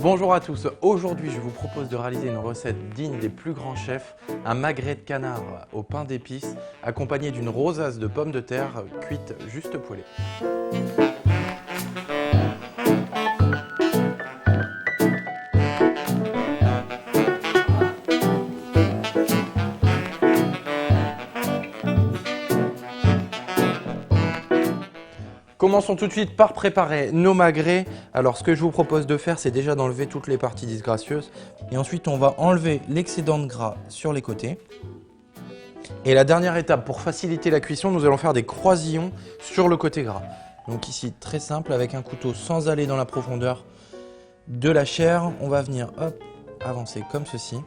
Bonjour à tous, aujourd'hui je vous propose de réaliser une recette digne des plus grands chefs, un magret de canard au pain d'épices accompagné d'une rosace de pommes de terre cuite juste poêlée. Commençons tout de suite par préparer nos magrets. Alors ce que je vous propose de faire, c'est déjà d'enlever toutes les parties disgracieuses. Et ensuite on va enlever l'excédent de gras sur les côtés. Et la dernière étape, pour faciliter la cuisson, nous allons faire des croisillons sur le côté gras. Donc ici, très simple, avec un couteau sans aller dans la profondeur de la chair, on va venir avancer comme ceci.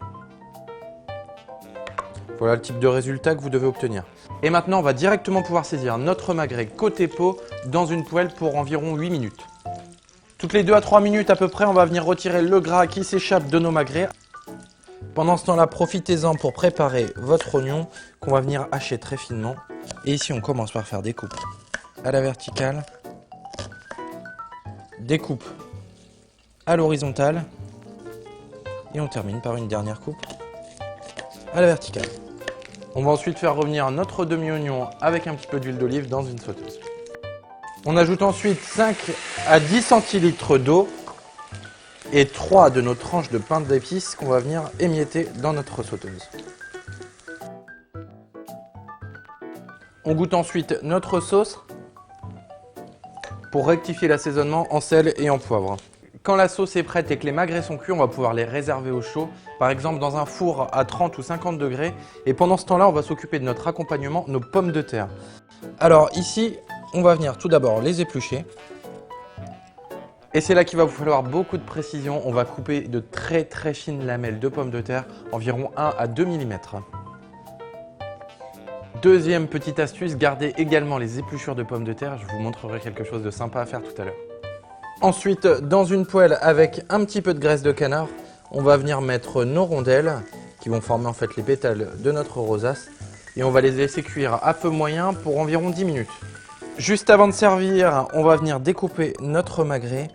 Voilà le type de résultat que vous devez obtenir. Et maintenant, on va directement pouvoir saisir notre magret côté peau dans une poêle pour environ 8 minutes. Toutes les 2 à 3 minutes à peu près, on va venir retirer le gras qui s'échappe de nos magrets. Pendant ce temps-là, profitez-en pour préparer votre oignon qu'on va venir hacher très finement. Et ici, on commence par faire des coupes à la verticale, des coupes à l'horizontale et on termine par une dernière coupe à la verticale. On va ensuite faire revenir notre demi-oignon avec un petit peu d'huile d'olive dans une sauteuse. On ajoute ensuite 5 à 10 centilitres d'eau et 3 de nos tranches de pain d'épices qu'on va venir émietter dans notre sauteuse. On goûte ensuite notre sauce pour rectifier l'assaisonnement en sel et en poivre. Quand la sauce est prête et que les magrets sont cuits, on va pouvoir les réserver au chaud, par exemple dans un four à 30 ou 50 degrés. Et pendant ce temps-là, on va s'occuper de notre accompagnement, nos pommes de terre. Alors ici, on va venir tout d'abord les éplucher. Et c'est là qu'il va vous falloir beaucoup de précision. On va couper de très fines lamelles de pommes de terre, environ 1 à 2 mm. Deuxième petite astuce, gardez également les épluchures de pommes de terre. Je vous montrerai quelque chose de sympa à faire tout à l'heure. Ensuite, dans une poêle avec un petit peu de graisse de canard, on va venir mettre nos rondelles qui vont former en fait les pétales de notre rosace et on va les laisser cuire à feu moyen pour environ 10 minutes. Juste avant de servir, on va venir découper notre magret.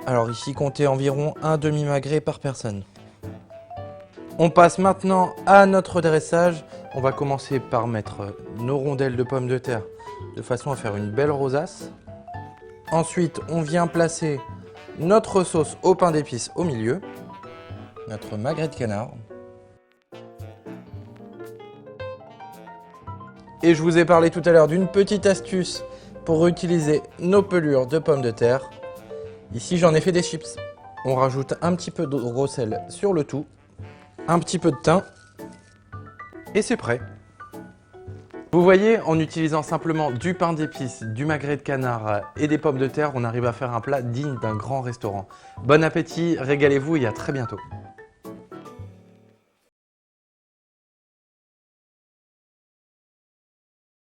Alors ici, comptez environ un demi-magret par personne. On passe maintenant à notre dressage. On va commencer par mettre nos rondelles de pommes de terre de façon à faire une belle rosace. Ensuite, on vient placer notre sauce au pain d'épices au milieu, notre magret de canard. Et je vous ai parlé tout à l'heure d'une petite astuce pour utiliser nos pelures de pommes de terre. Ici, j'en ai fait des chips. On rajoute un petit peu de gros sel sur le tout, un petit peu de thym et c'est prêt. Vous voyez, en utilisant simplement du pain d'épices, du magret de canard et des pommes de terre, on arrive à faire un plat digne d'un grand restaurant. Bon appétit, régalez-vous et à très bientôt.